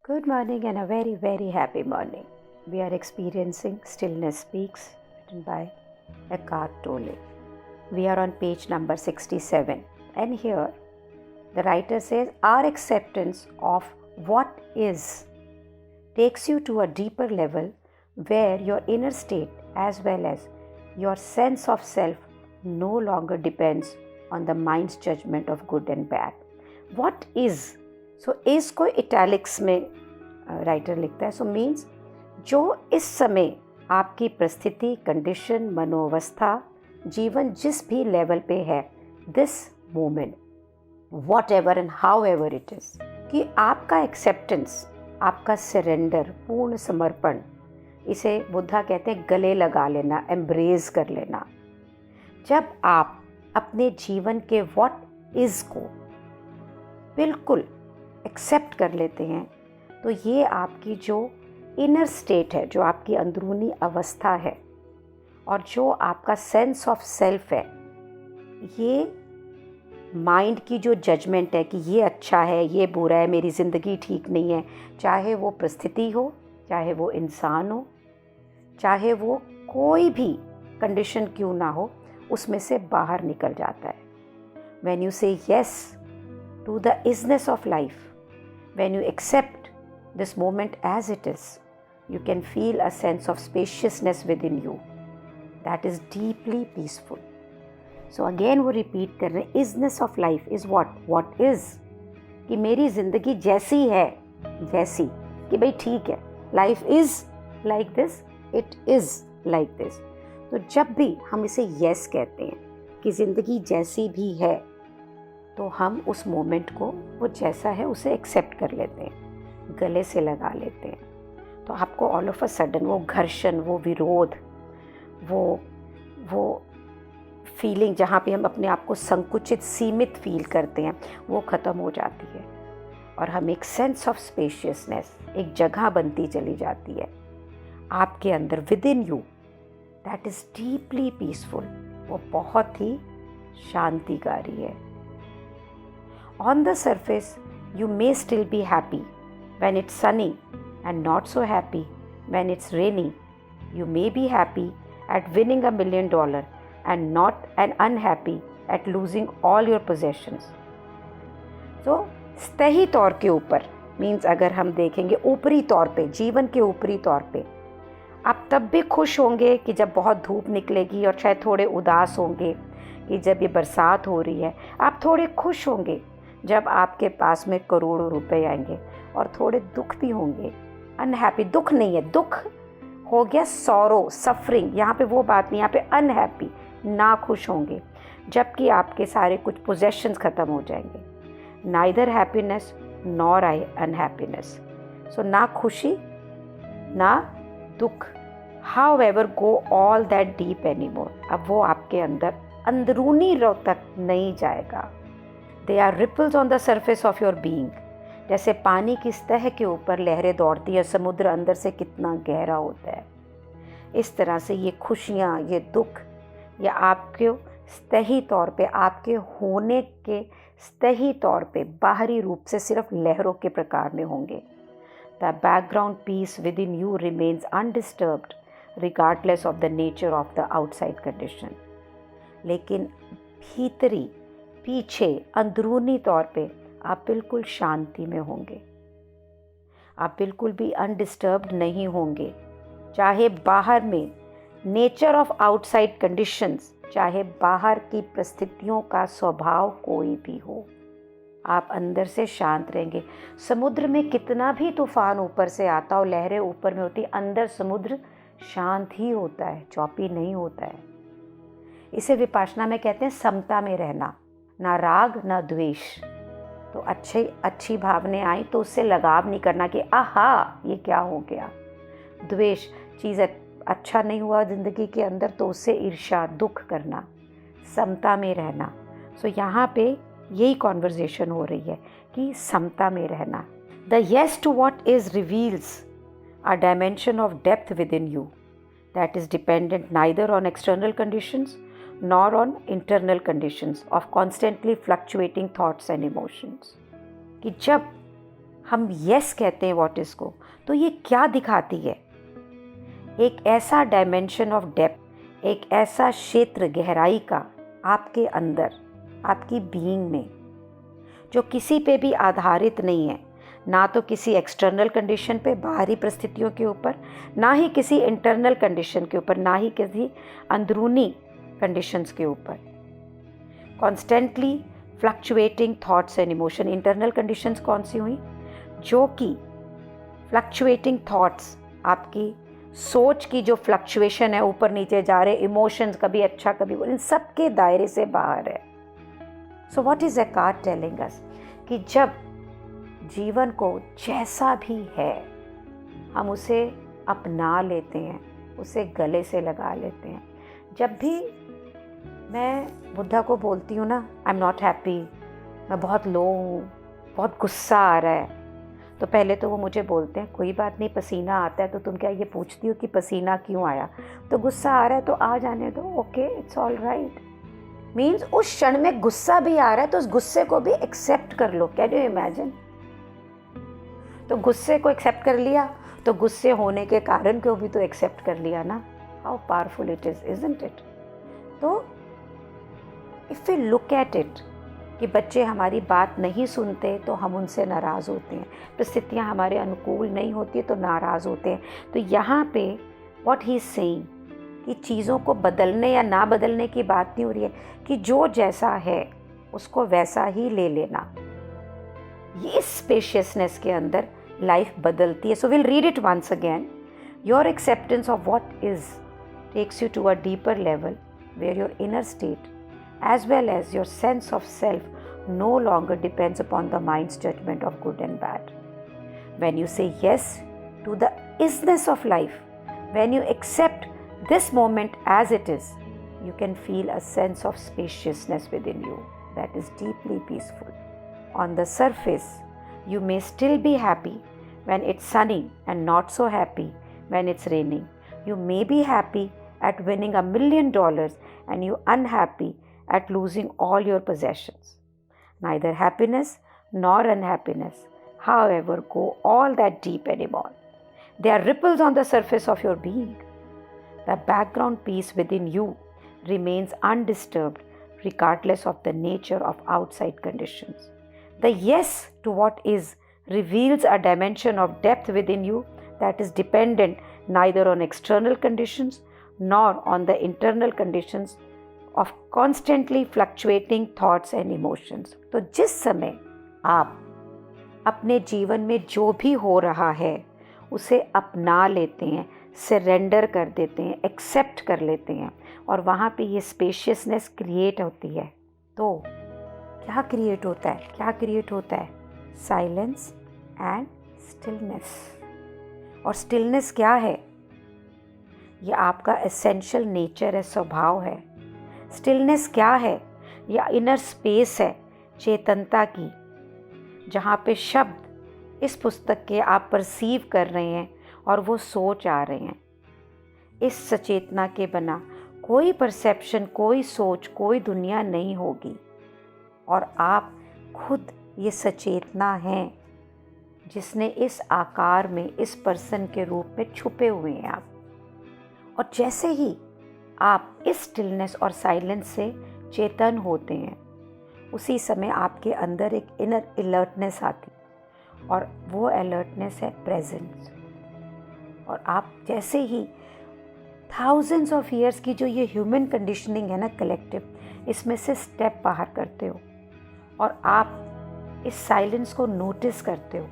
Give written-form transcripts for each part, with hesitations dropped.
Good morning and a very, very happy morning. We are experiencing Stillness Speaks, written by Eckhart Tolle. We are on page number 67, and here the writer says, our acceptance of what is takes you to a deeper level where your inner state as well as your sense of self no longer depends on the mind's judgment of good and bad. What is? सो इस को italics में writer लिखता है. So means जो इस समय आपकी परिस्थिति, कंडीशन, मनोवस्था, जीवन जिस भी लेवल पे है, this moment, what ever and how ever it is, कि आपका एक्सेप्टेंस, आपका सरेंडर, पूर्ण समर्पण, इसे बुद्धा कहते हैं गले लगा लेना, एम्ब्रेस कर लेना. जब आप अपने जीवन के व्हाट इज़ को बिल्कुल एक्सेप्ट कर लेते हैं, तो ये आपकी जो इनर स्टेट है, जो आपकी अंदरूनी अवस्था है और जो आपका सेंस ऑफ सेल्फ है, ये माइंड की जो जजमेंट है कि ये अच्छा है, ये बुरा है, मेरी ज़िंदगी ठीक नहीं है, चाहे वो परिस्थिति हो, चाहे वो इंसान हो, चाहे वो कोई भी कंडीशन क्यों ना हो, उसमें से बाहर निकल जाता है. When you say yes to the isness of life, when you accept this moment as it is, you can feel a sense of spaciousness within you that is deeply peaceful. So again वो repeat कर रहे हैं, isness of life is what is, कि मेरी ज़िंदगी जैसी है, वैसी, कि भाई ठीक है, life is like this, it is like this. तो जब भी हम इसे yes कहते हैं कि ज़िंदगी जैसी भी है, तो हम उस मोमेंट को वो जैसा है उसे एक्सेप्ट कर लेते हैं, गले से लगा लेते हैं. तो आपको ऑल ऑफ अ सडन वो घर्षण, वो विरोध, वो फीलिंग जहाँ पे हम अपने आप को संकुचित, सीमित फील करते हैं, वो ख़त्म हो जाती है और हम एक सेंस ऑफ स्पेशियसनेस, एक जगह बनती चली जाती है आपके अंदर, with in you, that is deeply peaceful. वो बहुत ही शांतिकारी है. On the surface, you may still be happy when it's sunny and not so happy when it's rainy. You may be happy at winning $1 million and unhappy at losing all your possessions. So, सतही तौर के ऊपर means अगर हम देखेंगे ऊपरी तौर पे, जीवन के ऊपरी तौर पे, आप तब भी खुश होंगे कि जब बहुत धूप निकलेगी, और शायद थोड़े उदास होंगे कि जब ये बरसात हो रही है. आप थोड़े खुश होंगे जब आपके पास में करोड़ों रुपए आएंगे, और थोड़े दुख भी होंगे. अनहैप्पी, दुख नहीं है, दुख हो गया सॉरो, सफरिंग, यहाँ पे वो बात नहीं. यहाँ पे अनहैप्पी, ना खुश होंगे जबकि आपके सारे कुछ पोजेशंस ख़त्म हो जाएंगे. Neither happiness nor unhappiness. So ना खुशी ना दुख. However go all that deep anymore. अब वो आपके अंदर अंदरूनी रो तक नहीं जाएगा. They are ripples on the surface of your being. जैसे पानी की सतह के ऊपर लहरें दौड़ती हैं, समुद्र अंदर से कितना गहरा होता है, इस तरह से ये खुशियाँ, ये दुख, या आपके सतही तौर पे, आपके होने के सतही तौर पे, बाहरी रूप से सिर्फ लहरों के प्रकार में होंगे. The background peace within you remains undisturbed regardless of the nature of the outside condition. लेकिन भीतरी, पीछे, अंदरूनी तौर पे आप बिल्कुल शांति में होंगे. आप बिल्कुल भी अनडिस्टर्ब्ड नहीं होंगे, चाहे बाहर में नेचर ऑफ आउटसाइड कंडीशंस, चाहे बाहर की परिस्थितियों का स्वभाव कोई भी हो, आप अंदर से शांत रहेंगे. समुद्र में कितना भी तूफान ऊपर से आता हो, लहरें ऊपर में होती, अंदर समुद्र शांत ही होता है, चौपी नहीं होता है. इसे विपासना में कहते हैं समता में रहना, ना राग ना द्वेष. तो अच्छी भावनाएं आई तो उससे लगाव नहीं करना कि आहा ये क्या हो गया. द्वेष, चीज़ अच्छा नहीं हुआ ज़िंदगी के अंदर तो उससे ईर्ष्या, दुख करना. समता में रहना. सो यहाँ पे यही कॉन्वर्जेशन हो रही है कि समता में रहना. The yes to what is reveals a dimension of depth within you that is dependent neither on external conditions nor on internal conditions of constantly fluctuating thoughts and emotions. कि जब हम यस कहते हैं what is को, तो ये क्या दिखाती है? एक ऐसा डायमेंशन ऑफ डेप्थ, एक ऐसा क्षेत्र गहराई का आपके अंदर, आपकी बीइंग में, जो किसी पे भी आधारित नहीं है, ना तो किसी एक्सटर्नल कंडीशन पे, बाहरी परिस्थितियों के ऊपर, ना ही किसी इंटरनल कंडीशन के ऊपर, ना ही किसी अंदरूनी कंडीशंस के ऊपर। Constantly fluctuating thoughts and emotion. Internal conditions कौन सी हुई? जो कि फ्लक्चुएटिंग थॉट्स, आपकी सोच की जो फ्लक्चुएशन है, ऊपर नीचे जा रहे इमोशंस, कभी अच्छा कभी बुरा, इन सब के दायरे से बाहर है। So what is Eckhart telling us? कि जब जीवन को जैसा भी है हम उसे अपना लेते हैं, उसे गले से लगा लेते हैं। जब भी मैं बुद्धा को बोलती हूँ ना, आई एम नॉट हैप्पी, मैं बहुत लो हूँ, बहुत गुस्सा आ रहा है, तो पहले तो वो मुझे बोलते हैं कोई बात नहीं, पसीना आता है तो तुम क्या ये पूछती हो कि पसीना क्यों आया? तो गुस्सा आ रहा है तो आ जाने दो, okay, it's all right. Means उस क्षण में गुस्सा भी आ रहा है तो उस गुस्से को भी एक्सेप्ट कर लो। Can you imagine? तो गुस्से को एक्सेप्ट कर लिया तो गुस्से होने के कारण को भी तो एक्सेप्ट कर लिया ना। How powerful it is, isn't it? तो if we look at it कि बच्चे हमारी बात नहीं सुनते तो हम उनसे नाराज़ होते हैं, परिस्थितियाँ हमारे अनुकूल नहीं होती तो नाराज़ होते हैं। तो यहाँ पे व्हाट ही इज सेइंग कि चीज़ों को बदलने या ना बदलने की बात नहीं हो रही है, कि जो जैसा है उसको वैसा ही ले लेना। ये स्पेशियसनेस के अंदर लाइफ बदलती है। So will read it once again. Your acceptance of what is takes you to a deeper level where your inner state as well as your sense of self no longer depends upon the mind's judgment of good and bad. When you say yes to the isness of life, when you accept this moment as it is, you can feel a sense of spaciousness within you that is deeply peaceful. On the surface, you may still be happy when it's sunny and not so happy when it's raining. You may be happy at winning $1 million and you unhappy at losing all your possessions. Neither happiness nor unhappiness, however, go all that deep anymore. They are ripples on the surface of your being. The background peace within you remains undisturbed regardless of the nature of outside conditions. The yes to what is reveals a dimension of depth within you that is dependent neither on external conditions nor on the internal conditions of constantly fluctuating thoughts and emotions. तो जिस समय आप अपने जीवन में जो भी हो रहा है उसे अपना लेते हैं, सरेंडर कर देते हैं, एक्सेप्ट कर लेते हैं, और वहाँ पे ये स्पेशियसनेस क्रिएट होती है, तो क्या क्रिएट होता है? क्या क्रिएट होता है? Silence and stillness. और स्टिलनेस क्या है? ये आपका एसेंशियल नेचर है, स्वभाव है। स्टिलनेस क्या है? या इनर स्पेस है चेतनता की, जहाँ पे शब्द इस पुस्तक के आप परसीव कर रहे हैं और वो सोच आ रहे हैं। इस सचेतना के बिना कोई परसेप्शन, कोई सोच, कोई दुनिया नहीं होगी, और आप खुद ये सचेतना हैं जिसने इस आकार में, इस पर्सन के रूप में छुपे हुए हैं आप। और जैसे ही आप इस स्टिलनेस और साइलेंस से चेतन होते हैं, उसी समय आपके अंदर एक इनर अलर्टनेस आती, और वो अलर्टनेस है प्रेजेंस। और आप जैसे ही थाउजेंड्स ऑफ ईयर्स की जो ये ह्यूमन कंडीशनिंग है ना, कलेक्टिव, इसमें से स्टेप बाहर करते हो और आप इस साइलेंस को नोटिस करते हो,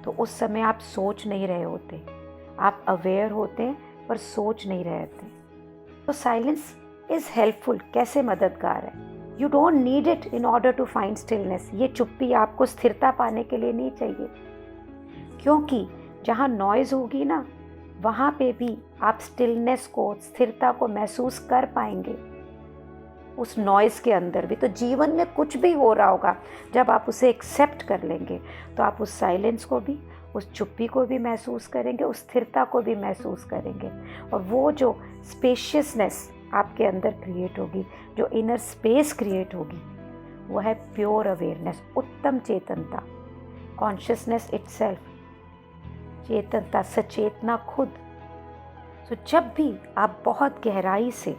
तो उस समय आप सोच नहीं रहे होते, आप अवेयर होते हैं पर सोच नहीं रहे होते। तो साइलेंस इज़ हेल्पफुल। कैसे मददगार है? You don't need it in order to find stillness. ये चुप्पी आपको स्थिरता पाने के लिए नहीं चाहिए, क्योंकि जहाँ नॉइज़ होगी ना, वहाँ पे भी आप स्टिलनेस को, स्थिरता को महसूस कर पाएंगे उस नॉइज़ के अंदर भी। तो जीवन में कुछ भी हो रहा होगा, जब आप उसे एक्सेप्ट कर लेंगे तो आप उस साइलेंस को भी, उस चुप्पी को भी महसूस करेंगे, उस स्थिरता को भी महसूस करेंगे। और वो जो स्पेशियसनेस आपके अंदर क्रिएट होगी, जो इनर स्पेस क्रिएट होगी, वो है प्योर अवेयरनेस, उत्तम चेतनता। कॉन्शियसनेस इटसेल्फ, चेतनता, सचेतना खुद। तो जब भी आप बहुत गहराई से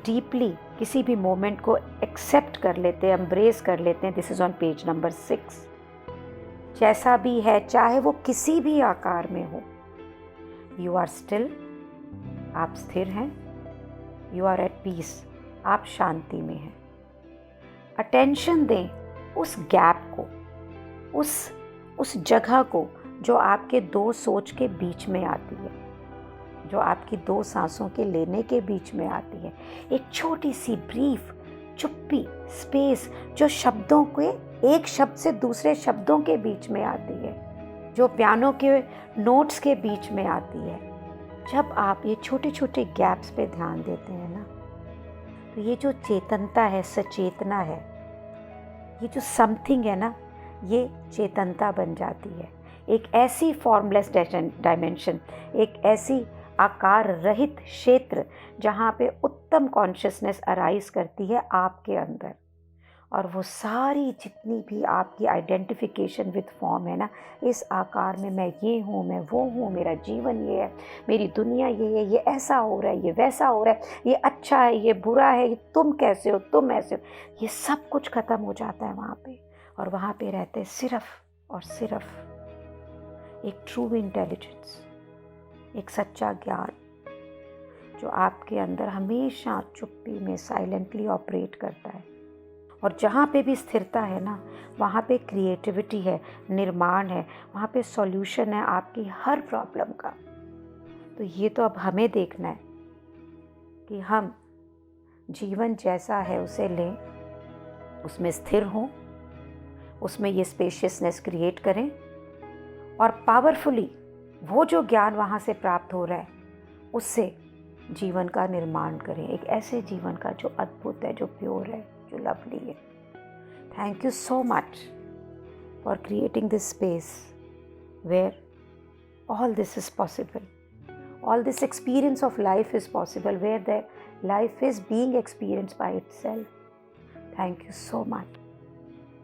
डीपली किसी भी मोमेंट को एक्सेप्ट कर लेते हैं, एम्ब्रेस कर लेते हैं, this is on page number 6, जैसा भी है, चाहे वो किसी भी आकार में हो, यू आर स्टिल, आप स्थिर हैं, यू आर एट पीस, आप शांति में हैं। अटेंशन दें उस गैप को, उस जगह को जो आपके दो सोच के बीच में आती है, जो आपकी दो सांसों के लेने के बीच में आती है। एक छोटी सी ब्रीफ चुप्पी, स्पेस, जो शब्दों के, एक शब्द से दूसरे शब्दों के बीच में आती है, जो पियानो के नोट्स के बीच में आती है। जब आप ये छोटे छोटे गैप्स पे ध्यान देते हैं ना, तो ये जो चेतनता है, सचेतना है, ये जो समथिंग है ना, ये चेतनता बन जाती है। एक ऐसी फॉर्मलेस डायमेंशन, एक ऐसी आकार रहित क्षेत्र जहाँ पे उत्तम कॉन्शियसनेस अराइज करती है आपके अंदर। और वो सारी जितनी भी आपकी आइडेंटिफिकेशन विद फॉर्म है ना, इस आकार में मैं ये हूँ, मैं वो हूँ, मेरा जीवन ये है, मेरी दुनिया ये है, ये ऐसा हो रहा है, ये वैसा हो रहा है, ये अच्छा है, ये बुरा है, ये तुम कैसे हो, तुम ऐसे हो, ये सब कुछ ख़त्म हो जाता है वहाँ पे। और वहाँ पे रहते हैं सिर्फ और सिर्फ एक ट्रू इंटेलिजेंस, एक सच्चा ज्ञान, जो आपके अंदर हमेशा चुप्पी में साइलेंटली ऑपरेट करता है। और जहाँ पे भी स्थिरता है ना, वहाँ पे क्रिएटिविटी है, निर्माण है, वहाँ पे सॉल्यूशन है आपकी हर प्रॉब्लम का। तो ये तो अब हमें देखना है कि हम जीवन जैसा है उसे लें, उसमें स्थिर हों, उसमें ये स्पेशियसनेस क्रिएट करें, और पावरफुली वो जो ज्ञान वहाँ से प्राप्त हो रहा है उससे जीवन का निर्माण करें, एक ऐसे जीवन का जो अद्भुत है, जो प्योर है, जो लवली है। Thank you so much for creating this space where all this is possible, all this experience of life is possible, where the life is being experienced by itself. Thank you so much.